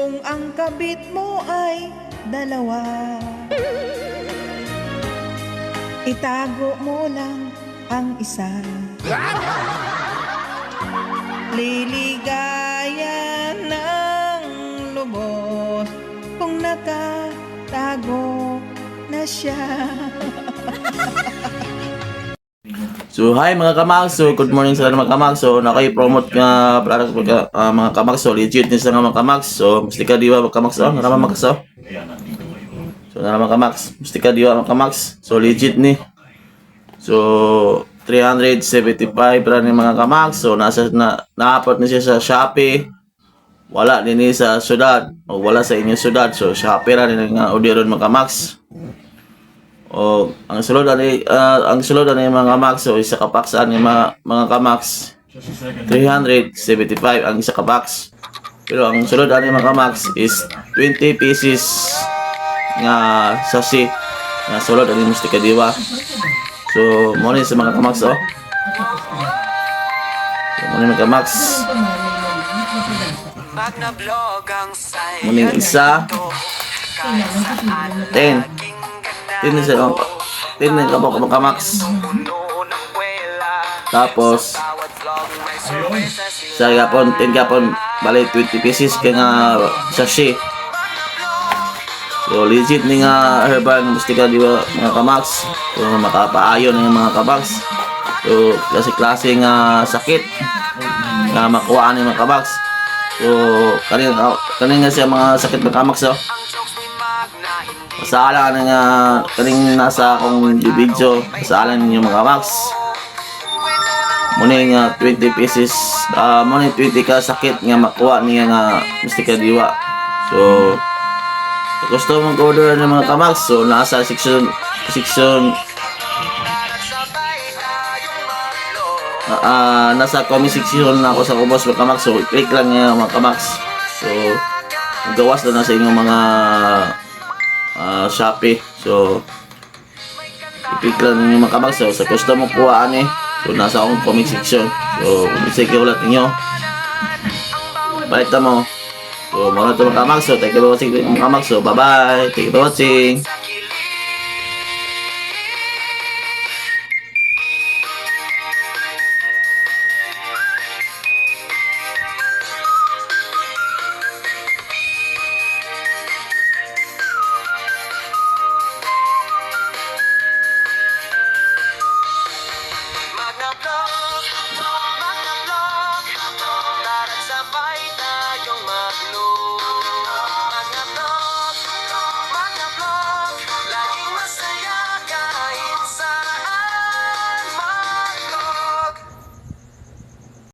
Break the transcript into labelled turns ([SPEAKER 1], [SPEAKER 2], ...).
[SPEAKER 1] Kung ang kabit mo ay dalawa, itago mo lang ang isa. Liligaya ng lubos kung nakatago na siya.
[SPEAKER 2] So, hi mga kamags. So, good morning sa mga kamags. So, naki-promote nga product mga kamags. So, legit nisa nga mga kamags. So, musti ka diwa mga kamags. Oh, naraman mga so. So, naraman kamags. Musti ka diwa mga kamags. So, legit ni. So, 375 ra ni mga kamags. So, na-upload na siya sa Shopee. Wala din ni sa syudad. O wala sa inyong syudad. So, Shopee ra ni nga orderon mga kamags. O ang sulod ani mga kamags, so isa ka box ani mga kamags 375 ang isa ka box. Pero ang sulod ani mga kamags is 20 pieces nga sachet nga sulod ani musti ka diwa. So mo ni sa mga kamags oh. So mo ni mga kamags. Mo ni isa 10 Tinin sa tinin ka po kamags. Tapos sa gapon 10 gapon balik 20 pieces kaya nga sachet. So legit ni nga herbal nga musti ka diwa mga kamags. So makapaayon ng mga kamags. So klase nga sakit nga makuha ni mga kamags. So kanina siya mga sakit mga kamags oh. Pasala na nga kaning nasa akong video, pasala ninyo mga kamags. Muna nga 20 pieces, muna 20 ka sakit nga makuha niya nga musti ka diwa. So gusto mong order ng mga kamags, so nasa section nasa comment section na ako sa ubos mga kamags. So click lang nga mga kamags. So gawas na sa inyong mga Shopee. So i-click lang ninyo mga kamags. So sa gusto mo kuhaan so nasa akong comment section. So i-check ulit ninyo, balita mo. So muna ito mga kamags. So thank you for watching mga kamags. So bye bye, thank you for watching.